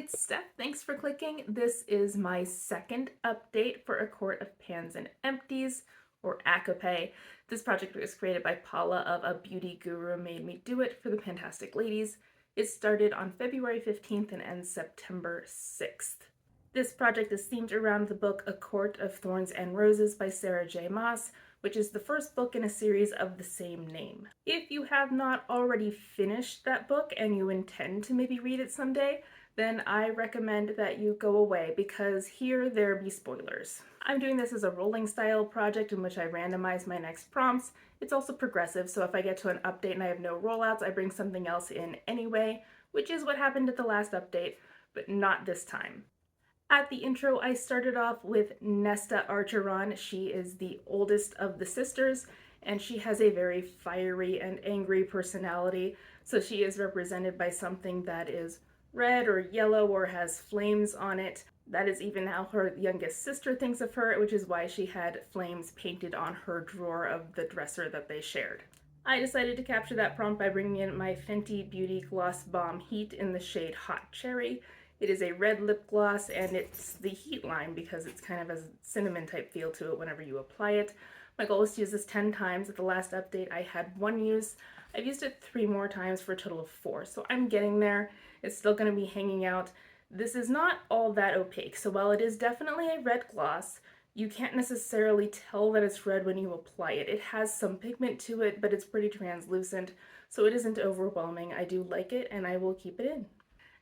it's Steph. Thanks for clicking. This is my second update for A Court of Pans and Empties, or Akape. This project was created by Paula of A Beauty Guru Made Me Do It for the Pantastic Ladies. It started on February 15th and ends September 6th. This project is themed around the book A Court of Thorns and Roses by Sarah J. Maas, which is the first book in a series of the same name. If you have not already finished that book and you intend to maybe read it someday, then I recommend that you go away because here there be spoilers. I'm doing this as a rolling style project in which I randomize my next prompts. It's also progressive, so if I get to an update and I have no rollouts, I bring something else in anyway, which is what happened at the last update, but not this time. At the intro, I started off with Nesta Archeron. She is the oldest of the sisters, and she has a very fiery and angry personality, so she is represented by something that is red or yellow or has flames on it. That is even how her youngest sister thinks of her, which is why she had flames painted on her drawer of the dresser that they shared. I decided to capture that prompt by bringing in my Fenty Beauty Gloss Bomb Heat in the shade Hot Cherry. It is a red lip gloss, and it's the heat line because it's kind of a cinnamon type feel to it whenever you apply it. My goal was to use this 10 times. At the last update, I had 1 use. I've used it 3 more times for a total of 4, so I'm getting there. It's still going to be hanging out. This is not all that opaque, so while it is definitely a red gloss, you can't necessarily tell that it's red when you apply it. It has some pigment to it, but it's pretty translucent, so it isn't overwhelming. I do like it, and I will keep it in.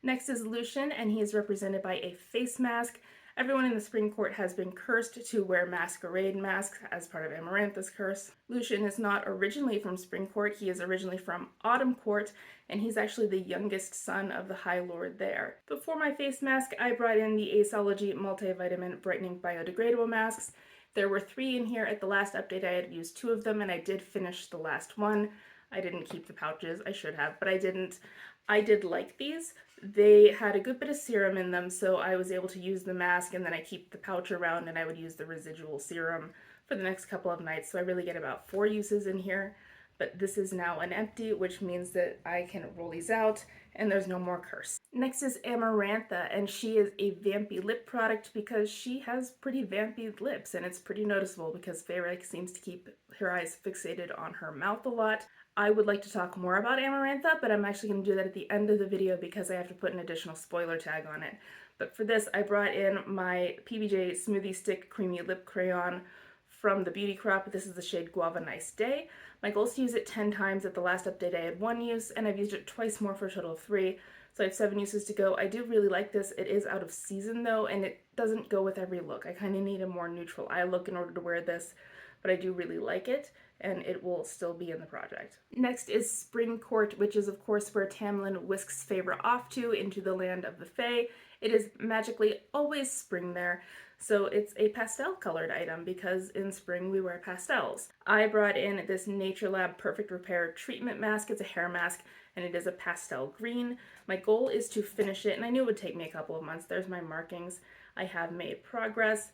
Next is Lucian, and he is represented by a face mask. Everyone in the Spring Court has been cursed to wear masquerade masks as part of Amarantha's curse. Lucian is not originally from Spring Court, he is originally from Autumn Court, and he's actually the youngest son of the High Lord there. Before my face mask, I brought in the Aceology Multivitamin Brightening Biodegradable Masks. There were 3 in here. At the last update, I had used 2 of them, and I did finish the last one. I didn't keep the pouches. I should have, but I didn't. I did like these. They had a good bit of serum in them, so I was able to use the mask, and then I keep the pouch around, and I would use the residual serum for the next couple of nights, so I really get about 4 uses in here. But this is now an empty, which means that I can roll these out, and there's no more curse. Next is Amarantha, and she is a vampy lip product because she has pretty vampy lips, and it's pretty noticeable because Feyre seems to keep her eyes fixated on her mouth a lot. I would like to talk more about Amarantha, but I'm actually going to do that at the end of the video because I have to put an additional spoiler tag on it. But for this, I brought in my PBJ Smoothie Stick Creamy Lip Crayon from the Beauty Crop. This is the shade Guava Nice Day. My goal is to use it 10 times. At the last update, I had 1 use, and I've used it twice more for a total of 3. So I have 7 uses to go. I do really like this. It is out of season though, and it doesn't go with every look. I kind of need a more neutral eye look in order to wear this, but I do really like it, and it will still be in the project. Next is Spring Court, which is of course where Tamlin whisks Feyre off to, into the land of the Fae. It is magically always spring there, so it's a pastel colored item because in spring we wear pastels. I brought in this Nature Lab Perfect Repair Treatment Mask. It's a hair mask, and it is a pastel green. My goal is to finish it, and I knew it would take me a couple of months. There's my markings. I have made progress.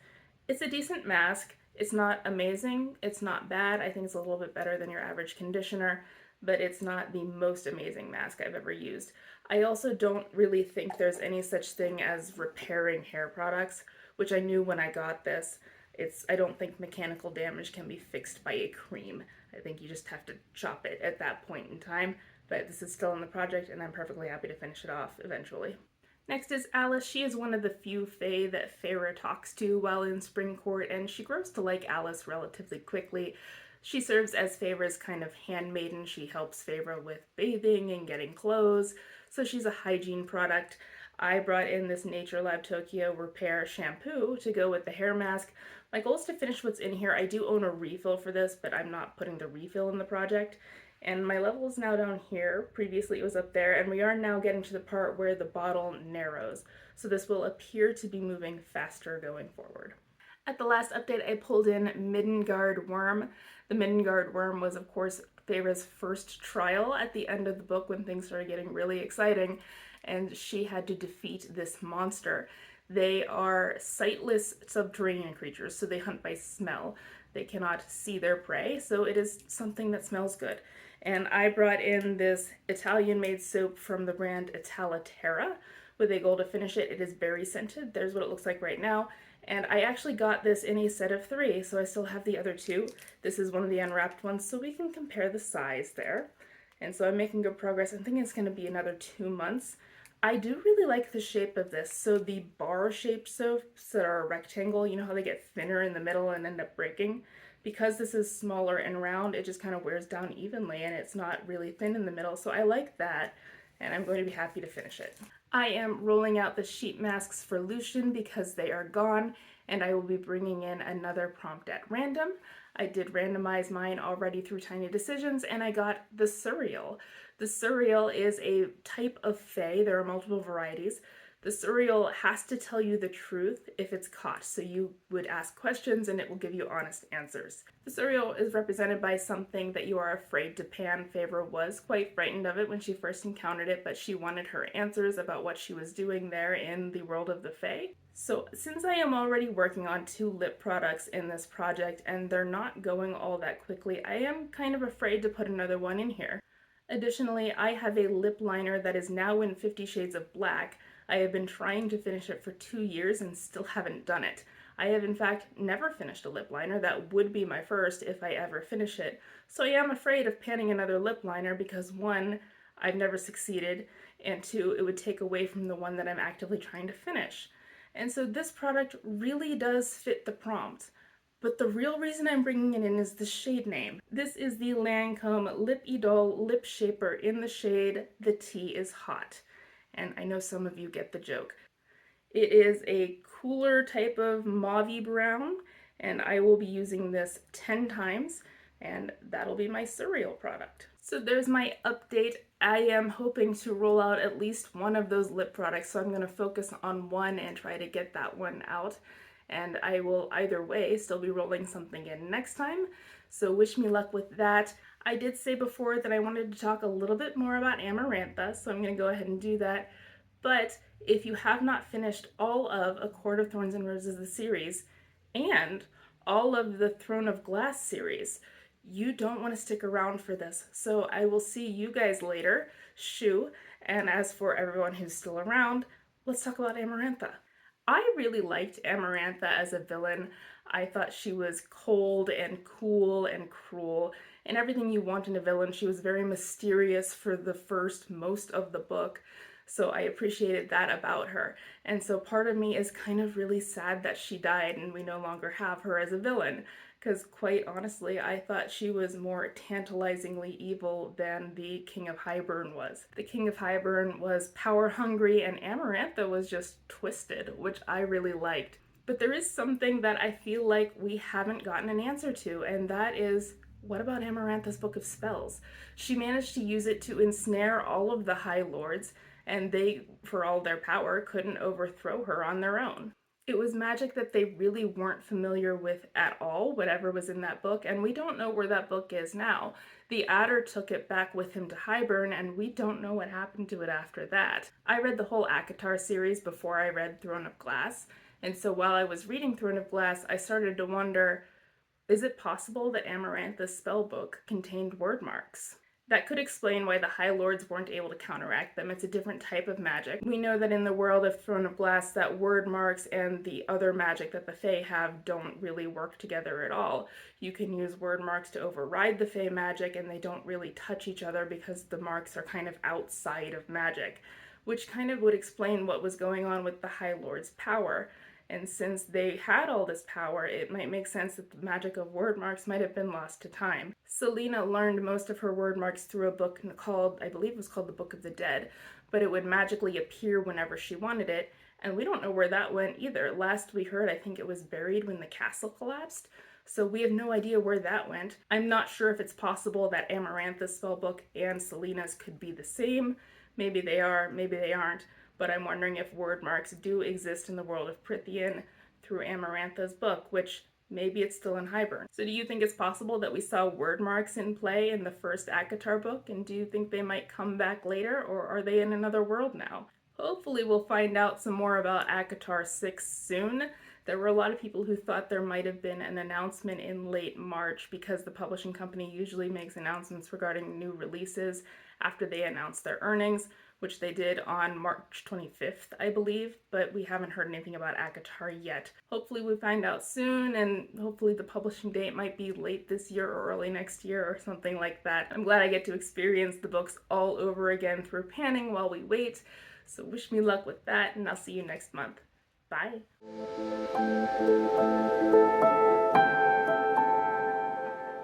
It's a decent mask. It's not amazing, it's not bad. I think it's a little bit better than your average conditioner, but it's not the most amazing mask I've ever used. I also don't really think there's any such thing as repairing hair products, which I knew when I got this. I don't think mechanical damage can be fixed by a cream. I think you just have to chop it at that point in time, but this is still in the project and I'm perfectly happy to finish it off eventually. Next is Alice. She is one of the few Fae that Feyre talks to while in Spring Court, and she grows to like Alice relatively quickly. She serves as Feyre's kind of handmaiden. She helps Feyre with bathing and getting clothes, so she's a hygiene product. I brought in this Nature Lab Tokyo Repair Shampoo to go with the hair mask. My goal is to finish what's in here. I do own a refill for this, but I'm not putting the refill in the project. And my level is now down here. Previously it was up there, and we are now getting to the part where the bottle narrows. So this will appear to be moving faster going forward. At the last update, I pulled in Middengard Worm. The Middengard Worm was, of course, Feyre's first trial at the end of the book when things started getting really exciting, and she had to defeat this monster. They are sightless subterranean creatures, so they hunt by smell. They cannot see their prey, so it is something that smells good. And I brought in this Italian-made soap from the brand Italiterra, with a goal to finish it. It is berry scented. There's what it looks like right now. And I actually got this in a set of 3, so I still have the other 2. This is one of the unwrapped ones, so we can compare the size there. And so I'm making good progress. I'm thinking it's going to be another 2 months. I do really like the shape of this. So the bar-shaped soaps that are a rectangle, you know how they get thinner in the middle and end up breaking? Because this is smaller and round, it just kind of wears down evenly and it's not really thin in the middle. So I like that, and I'm going to be happy to finish it. I am rolling out the sheet masks for Lucian because they are gone, and I will be bringing in another prompt at random. I did randomize mine already through Tiny Decisions, and I got the Surreal. The Surreal is a type of fae. There are multiple varieties. The Surreal has to tell you the truth if it's caught, so you would ask questions and it will give you honest answers. The Surreal is represented by something that you are afraid to pan. Favor was quite frightened of it when she first encountered it, but she wanted her answers about what she was doing there in the world of the fae. So since I am already working on 2 lip products in this project and they're not going all that quickly, I am kind of afraid to put another one in here. Additionally, I have a lip liner that is now in 50 Shades of Black. I have been trying to finish it for 2 years and still haven't done it. I have in fact never finished a lip liner. That would be my first if I ever finish it. So I am afraid of panning another lip liner because 1, I've never succeeded, and 2, it would take away from the one that I'm actively trying to finish. And so this product really does fit the prompt. But the real reason I'm bringing it in is the shade name. This is the Lancome Lip Idole Lip Shaper in the shade The Tea is Hot. And I know some of you get the joke. It is a cooler type of mauve brown, and I will be using this 10 times, and that'll be my Surreal product. So there's my update. I am hoping to roll out at least one of those lip products, so I'm going to focus on one and try to get that one out. And I will either way still be rolling something in next time, so wish me luck with that. I did say before that I wanted to talk a little bit more about Amarantha, so I'm going to go ahead and do that. But if you have not finished all of A Court of Thorns and Roses, the series, and all of the Throne of Glass series, you don't want to stick around for this. So I will see you guys later. Shoo. And as for everyone who's still around, let's talk about Amarantha. I really liked Amarantha as a villain. I thought she was cold and cool and cruel and everything you want in a villain. She was very mysterious for the first most of the book. So I appreciated that about her. And so part of me is kind of really sad that she died and we no longer have her as a villain. Because quite honestly, I thought she was more tantalizingly evil than the King of Hybern was. The King of Hybern was power hungry and Amarantha was just twisted, which I really liked. But there is something that I feel like we haven't gotten an answer to, and that is, what about Amarantha's Book of Spells? She managed to use it to ensnare all of the High Lords, and they, for all their power, couldn't overthrow her on their own. It was magic that they really weren't familiar with at all, whatever was in that book, and we don't know where that book is now. The Adder took it back with him to Hybern, and we don't know what happened to it after that. I read the whole ACOTAR series before I read Throne of Glass, and so while I was reading Throne of Glass, I started to wonder, is it possible that Amarantha's spellbook contained word marks? That could explain why the High Lords weren't able to counteract them. It's a different type of magic. We know that in the world of Throne of Glass that word marks and the other magic that the Fae have don't really work together at all. You can use word marks to override the Fae magic and they don't really touch each other because the marks are kind of outside of magic, which kind of would explain what was going on with the High Lord's power. And since they had all this power, it might make sense that the magic of word marks might have been lost to time. Selena learned most of her word marks through a book called, I believe it was called The Book of the Dead, but it would magically appear whenever she wanted it, and we don't know where that went either. Last we heard, I think it was buried when the castle collapsed, so we have no idea where that went. I'm not sure if it's possible that Amarantha's spellbook and Selena's could be the same. Maybe they are, maybe they aren't. But I'm wondering if word marks do exist in the world of Prythian through Amarantha's book, which maybe it's still in Hybern. So do you think it's possible that we saw word marks in play in the first ACOTAR book, and do you think they might come back later, or are they in another world now? Hopefully we'll find out some more about ACOTAR 6 soon. There were a lot of people who thought there might have been an announcement in late March because the publishing company usually makes announcements regarding new releases after they announce their earnings, which they did on March 25th, I believe, but we haven't heard anything about ACOTAR yet. Hopefully we find out soon, and hopefully the publishing date might be late this year or early next year or something like that. I'm glad I get to experience the books all over again through panning while we wait, so wish me luck with that, and I'll see you next month. Bye.